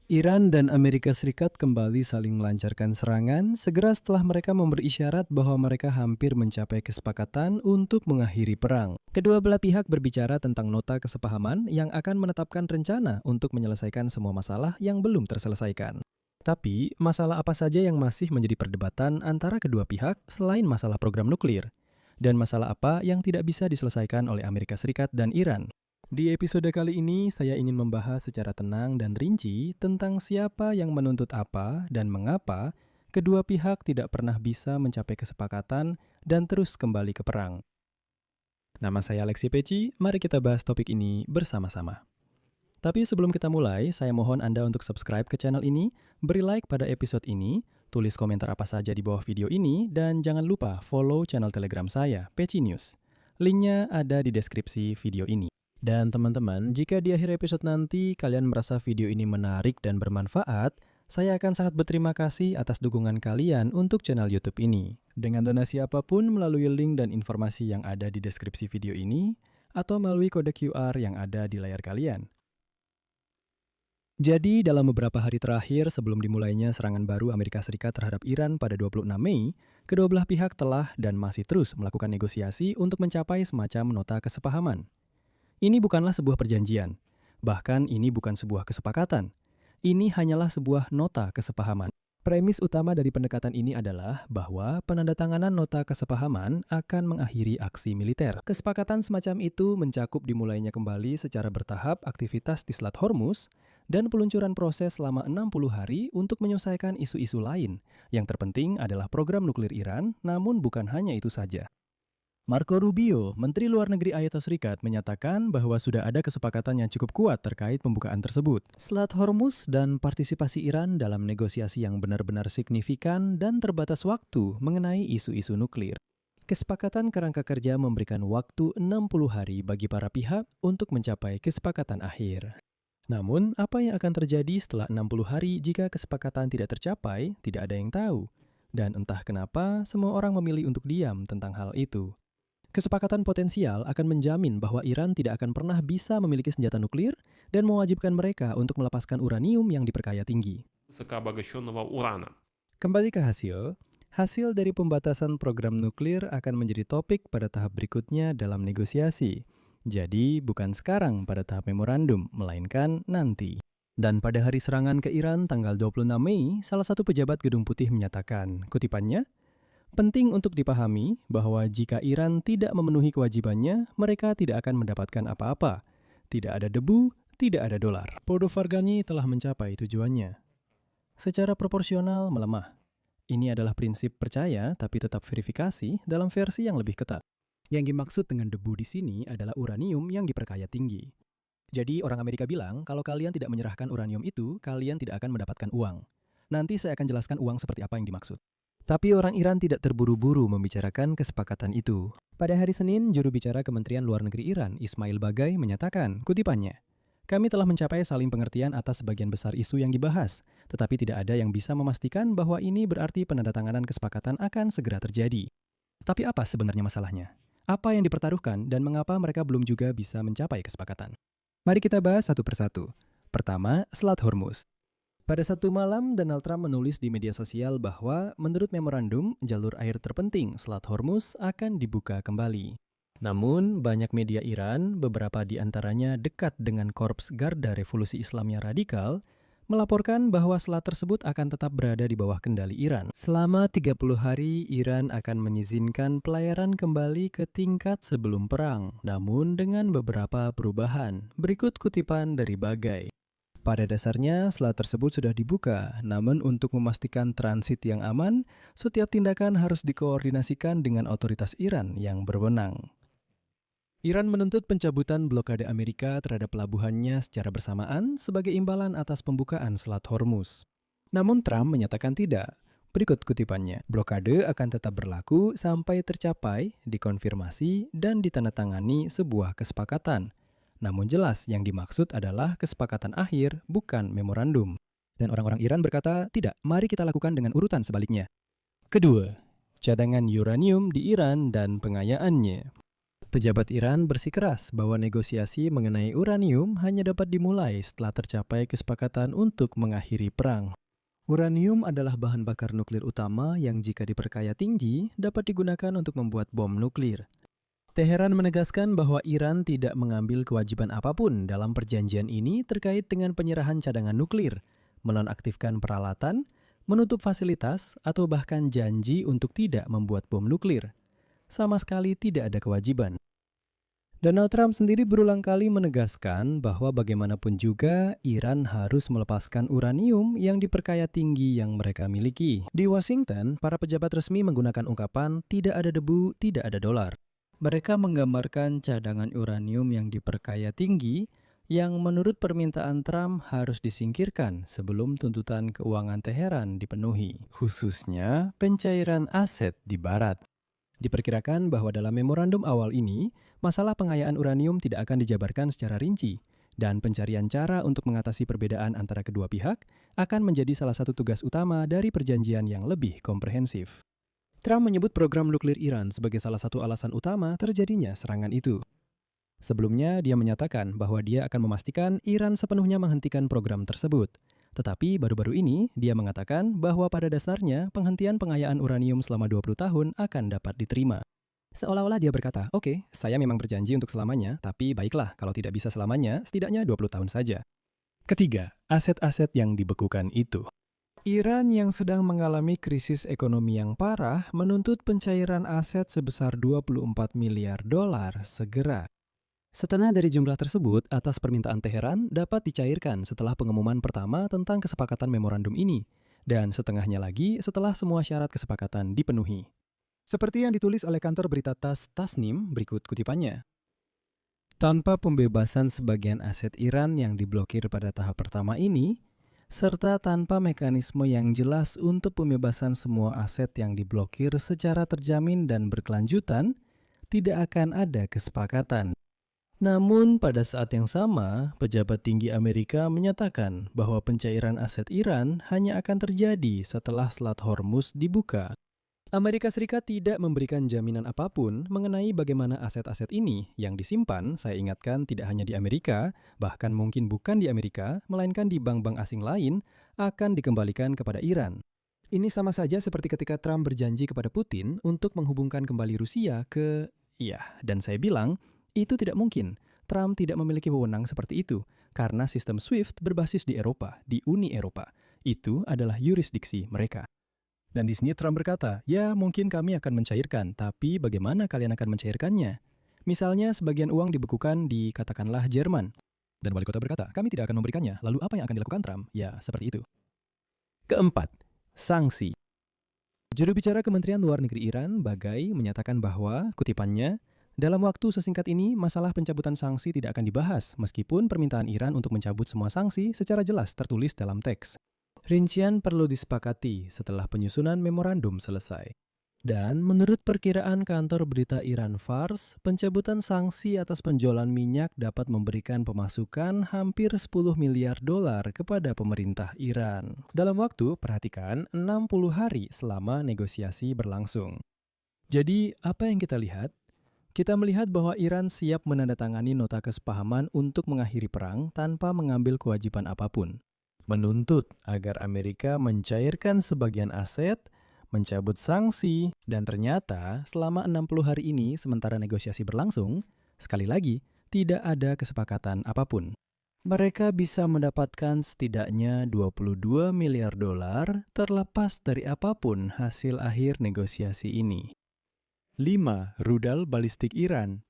Iran dan Amerika Serikat kembali saling melancarkan serangan segera setelah mereka memberi isyarat bahwa mereka hampir mencapai kesepakatan untuk mengakhiri perang. Kedua belah pihak berbicara tentang nota kesepahaman yang akan menetapkan rencana untuk menyelesaikan semua masalah yang belum terselesaikan. Tapi, masalah apa saja yang masih menjadi perdebatan antara kedua pihak selain masalah program nuklir? Dan masalah apa yang tidak bisa diselesaikan oleh Amerika Serikat dan Iran? Di episode kali ini, saya ingin membahas secara tenang dan rinci tentang siapa yang menuntut apa dan mengapa kedua pihak tidak pernah bisa mencapai kesepakatan dan terus kembali ke perang. Nama saya Alexi Peci, mari kita bahas topik ini bersama-sama. Tapi sebelum kita mulai, saya mohon Anda untuk subscribe ke channel ini, beri like pada episode ini, tulis komentar apa saja di bawah video ini, dan jangan lupa follow channel Telegram saya, Peci News. Linknya ada di deskripsi video ini. Dan teman-teman, jika di akhir episode nanti kalian merasa video ini menarik dan bermanfaat, saya akan sangat berterima kasih atas dukungan kalian untuk channel YouTube ini. Dengan donasi apapun melalui link dan informasi yang ada di deskripsi video ini, atau melalui kode QR yang ada di layar kalian. Jadi, dalam beberapa hari terakhir sebelum dimulainya serangan baru Amerika Serikat terhadap Iran pada 26 Mei, kedua belah pihak telah dan masih terus melakukan negosiasi untuk mencapai semacam nota kesepahaman. Ini bukanlah sebuah perjanjian, bahkan ini bukan sebuah kesepakatan. Ini hanyalah sebuah nota kesepahaman. Premis utama dari pendekatan ini adalah bahwa penandatanganan nota kesepahaman akan mengakhiri aksi militer. Kesepakatan semacam itu mencakup dimulainya kembali secara bertahap aktivitas di Selat Hormuz dan peluncuran proses selama 60 hari untuk menyelesaikan isu-isu lain. Yang terpenting adalah program nuklir Iran, namun bukan hanya itu saja. Marco Rubio, Menteri Luar Negeri Amerika Serikat, menyatakan bahwa sudah ada kesepakatan yang cukup kuat terkait pembukaan tersebut. Selat Hormuz dan partisipasi Iran dalam negosiasi yang benar-benar signifikan dan terbatas waktu mengenai isu-isu nuklir. Kesepakatan kerangka kerja memberikan waktu 60 hari bagi para pihak untuk mencapai kesepakatan akhir. Namun, apa yang akan terjadi setelah 60 hari jika kesepakatan tidak tercapai, tidak ada yang tahu. Dan entah kenapa, semua orang memilih untuk diam tentang hal itu. Kesepakatan potensial akan menjamin bahwa Iran tidak akan pernah bisa memiliki senjata nuklir dan mewajibkan mereka untuk melepaskan uranium yang diperkaya tinggi. Kembali ke hasil. Hasil dari pembatasan program nuklir akan menjadi topik pada tahap berikutnya dalam negosiasi. Jadi, bukan sekarang pada tahap memorandum, melainkan nanti. Dan pada hari serangan ke Iran tanggal 26 Mei, salah satu pejabat Gedung Putih menyatakan, kutipannya, penting untuk dipahami bahwa jika Iran tidak memenuhi kewajibannya, mereka tidak akan mendapatkan apa-apa. Tidak ada debu, tidak ada dolar. Porto Farghani telah mencapai tujuannya. Secara proporsional melemah. Ini adalah prinsip percaya tapi tetap verifikasi dalam versi yang lebih ketat. Yang dimaksud dengan debu di sini adalah uranium yang diperkaya tinggi. Jadi orang Amerika bilang kalau kalian tidak menyerahkan uranium itu, kalian tidak akan mendapatkan uang. Nanti saya akan jelaskan uang seperti apa yang dimaksud. Tapi orang Iran tidak terburu-buru membicarakan kesepakatan itu. Pada hari Senin, juru bicara Kementerian Luar Negeri Iran, Ismail Bagai, menyatakan, kutipannya, kami telah mencapai saling pengertian atas sebagian besar isu yang dibahas, tetapi tidak ada yang bisa memastikan bahwa ini berarti penandatanganan kesepakatan akan segera terjadi. Tapi apa sebenarnya masalahnya? Apa yang dipertaruhkan dan mengapa mereka belum juga bisa mencapai kesepakatan? Mari kita bahas satu persatu. Pertama, Selat Hormuz. Pada satu malam, Donald Trump menulis di media sosial bahwa menurut memorandum, jalur air terpenting Selat Hormuz akan dibuka kembali. Namun, banyak media Iran, beberapa di antaranya dekat dengan Korps Garda Revolusi Islamnya Radikal, melaporkan bahwa selat tersebut akan tetap berada di bawah kendali Iran. Selama 30 hari, Iran akan mengizinkan pelayaran kembali ke tingkat sebelum perang, namun dengan beberapa perubahan. Berikut kutipan dari Bagai. Pada dasarnya, selat tersebut sudah dibuka, namun untuk memastikan transit yang aman, setiap tindakan harus dikoordinasikan dengan otoritas Iran yang berwenang. Iran menuntut pencabutan blokade Amerika terhadap pelabuhannya secara bersamaan sebagai imbalan atas pembukaan Selat Hormuz. Namun Trump menyatakan tidak. Berikut kutipannya, blokade akan tetap berlaku sampai tercapai, dikonfirmasi, dan ditandatangani sebuah kesepakatan. Namun jelas yang dimaksud adalah kesepakatan akhir, bukan memorandum. Dan orang-orang Iran berkata, tidak, mari kita lakukan dengan urutan sebaliknya. Kedua, cadangan uranium di Iran dan pengayaannya. Pejabat Iran bersikeras bahwa negosiasi mengenai uranium hanya dapat dimulai setelah tercapai kesepakatan untuk mengakhiri perang. Uranium adalah bahan bakar nuklir utama yang jika diperkaya tinggi dapat digunakan untuk membuat bom nuklir. Teheran menegaskan bahwa Iran tidak mengambil kewajiban apapun dalam perjanjian ini terkait dengan penyerahan cadangan nuklir, menonaktifkan peralatan, menutup fasilitas, atau bahkan janji untuk tidak membuat bom nuklir. Sama sekali tidak ada kewajiban. Donald Trump sendiri berulang kali menegaskan bahwa bagaimanapun juga Iran harus melepaskan uranium yang diperkaya tinggi yang mereka miliki. Di Washington, para pejabat resmi menggunakan ungkapan tidak ada debu, tidak ada dolar. Mereka menggambarkan cadangan uranium yang diperkaya tinggi yang menurut permintaan Trump harus disingkirkan sebelum tuntutan keuangan Teheran dipenuhi, khususnya pencairan aset di barat. Diperkirakan bahwa dalam memorandum awal ini, masalah pengayaan uranium tidak akan dijabarkan secara rinci, dan pencarian cara untuk mengatasi perbedaan antara kedua pihak akan menjadi salah satu tugas utama dari perjanjian yang lebih komprehensif. Trump menyebut program nuklir Iran sebagai salah satu alasan utama terjadinya serangan itu. Sebelumnya, dia menyatakan bahwa dia akan memastikan Iran sepenuhnya menghentikan program tersebut. Tetapi baru-baru ini, dia mengatakan bahwa pada dasarnya penghentian pengayaan uranium selama 20 tahun akan dapat diterima. Seolah-olah dia berkata, oke, saya memang berjanji untuk selamanya, tapi baiklah kalau tidak bisa selamanya, setidaknya 20 tahun saja. Ketiga, aset-aset yang dibekukan itu. Iran yang sedang mengalami krisis ekonomi yang parah menuntut pencairan aset sebesar 24 miliar dolar segera. Setengah dari jumlah tersebut atas permintaan Teheran dapat dicairkan setelah pengumuman pertama tentang kesepakatan memorandum ini, dan setengahnya lagi setelah semua syarat kesepakatan dipenuhi. Seperti yang ditulis oleh kantor berita TASS Tasnim, berikut kutipannya. Tanpa pembebasan sebagian aset Iran yang diblokir pada tahap pertama ini, serta tanpa mekanisme yang jelas untuk pembebasan semua aset yang diblokir secara terjamin dan berkelanjutan, tidak akan ada kesepakatan. Namun pada saat yang sama, pejabat tinggi Amerika menyatakan bahwa pencairan aset Iran hanya akan terjadi setelah Selat Hormuz dibuka. Amerika Serikat tidak memberikan jaminan apapun mengenai bagaimana aset-aset ini yang disimpan, saya ingatkan tidak hanya di Amerika, bahkan mungkin bukan di Amerika, melainkan di bank-bank asing lain, akan dikembalikan kepada Iran. Ini sama saja seperti ketika Trump berjanji kepada Putin untuk menghubungkan kembali Rusia ke... dan saya bilang, itu tidak mungkin. Trump tidak memiliki wewenang seperti itu, karena sistem SWIFT berbasis di Eropa, di Uni Eropa. Itu adalah yurisdiksi mereka. Dan di sini Trump berkata, ya mungkin kami akan mencairkan, tapi bagaimana kalian akan mencairkannya? Misalnya sebagian uang dibekukan di katakanlah Jerman. Dan wali kota berkata, kami tidak akan memberikannya, lalu apa yang akan dilakukan Trump? Ya, seperti itu. Keempat, sanksi. Juru bicara Kementerian Luar Negeri Iran, Bagai, menyatakan bahwa, kutipannya, dalam waktu sesingkat ini, masalah pencabutan sanksi tidak akan dibahas, meskipun permintaan Iran untuk mencabut semua sanksi secara jelas tertulis dalam teks. Rincian perlu disepakati setelah penyusunan memorandum selesai. Dan menurut perkiraan kantor berita Iran Fars, pencabutan sanksi atas penjualan minyak dapat memberikan pemasukan hampir 10 miliar dolar kepada pemerintah Iran. Dalam waktu, perhatikan, 60 hari selama negosiasi berlangsung. Jadi, apa yang kita lihat? Kita melihat bahwa Iran siap menandatangani nota kesepahaman untuk mengakhiri perang tanpa mengambil kewajiban apapun. Menuntut agar Amerika mencairkan sebagian aset, mencabut sanksi, dan ternyata selama 60 hari ini sementara negosiasi berlangsung, sekali lagi, tidak ada kesepakatan apapun. Mereka bisa mendapatkan setidaknya 22 miliar dolar terlepas dari apapun hasil akhir negosiasi ini. 5. Rudal balistik Iran.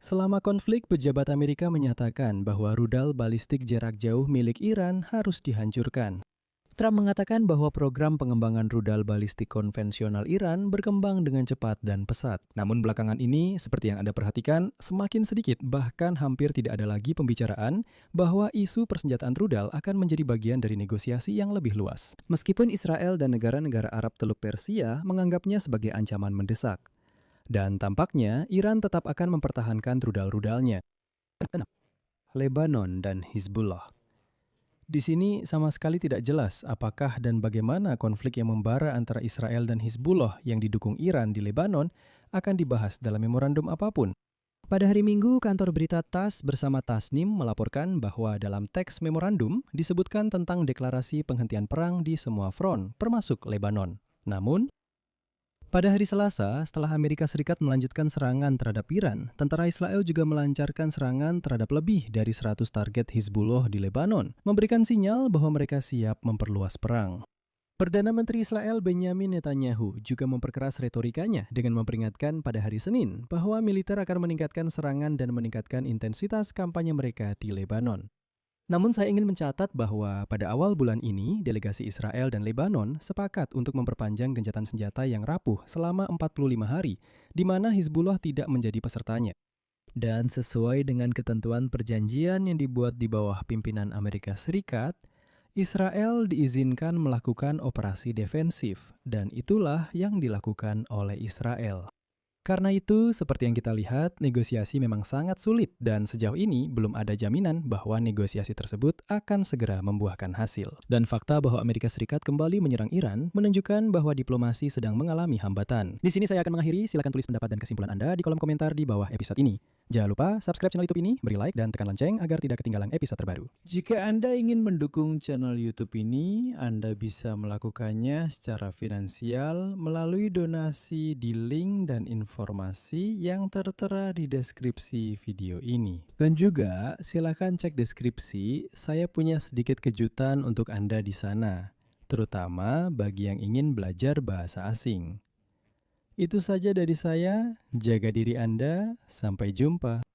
Selama konflik, pejabat Amerika menyatakan bahwa rudal balistik jarak jauh milik Iran harus dihancurkan. Trump mengatakan bahwa program pengembangan rudal balistik konvensional Iran berkembang dengan cepat dan pesat. Namun belakangan ini, seperti yang Anda perhatikan, semakin sedikit bahkan hampir tidak ada lagi pembicaraan bahwa isu persenjataan rudal akan menjadi bagian dari negosiasi yang lebih luas. Meskipun Israel dan negara-negara Arab Teluk Persia menganggapnya sebagai ancaman mendesak. Dan tampaknya Iran tetap akan mempertahankan rudal-rudalnya. Lebanon dan Hizbullah. Di sini sama sekali tidak jelas apakah dan bagaimana konflik yang membara antara Israel dan Hizbullah yang didukung Iran di Lebanon akan dibahas dalam memorandum apapun. Pada hari Minggu, kantor berita TASS bersama Tasnim melaporkan bahwa dalam teks memorandum disebutkan tentang deklarasi penghentian perang di semua front, termasuk Lebanon. Namun, pada hari Selasa, setelah Amerika Serikat melanjutkan serangan terhadap Iran, tentara Israel juga melancarkan serangan terhadap lebih dari 100 target Hizbullah di Lebanon, memberikan sinyal bahwa mereka siap memperluas perang. Perdana Menteri Israel Benjamin Netanyahu juga memperkeras retorikanya dengan memperingatkan pada hari Senin bahwa militer akan meningkatkan serangan dan meningkatkan intensitas kampanye mereka di Lebanon. Namun saya ingin mencatat bahwa pada awal bulan ini, delegasi Israel dan Lebanon sepakat untuk memperpanjang gencatan senjata yang rapuh selama 45 hari, di mana Hizbullah tidak menjadi pesertanya. Dan sesuai dengan ketentuan perjanjian yang dibuat di bawah pimpinan Amerika Serikat, Israel diizinkan melakukan operasi defensif, dan itulah yang dilakukan oleh Israel. Karena itu, seperti yang kita lihat, negosiasi memang sangat sulit dan sejauh ini belum ada jaminan bahwa negosiasi tersebut akan segera membuahkan hasil. Dan fakta bahwa Amerika Serikat kembali menyerang Iran menunjukkan bahwa diplomasi sedang mengalami hambatan. Di sini saya akan mengakhiri, silakan tulis pendapat dan kesimpulan Anda di kolom komentar di bawah episode ini. Jangan lupa subscribe channel YouTube ini, beri like, dan tekan lonceng agar tidak ketinggalan episode terbaru. Jika Anda ingin mendukung channel YouTube ini, Anda bisa melakukannya secara finansial melalui donasi di link dan informasi yang tertera di deskripsi video ini. Dan juga silakan cek deskripsi, saya punya sedikit kejutan untuk Anda di sana, terutama bagi yang ingin belajar bahasa asing. Itu saja dari saya, jaga diri Anda, sampai jumpa.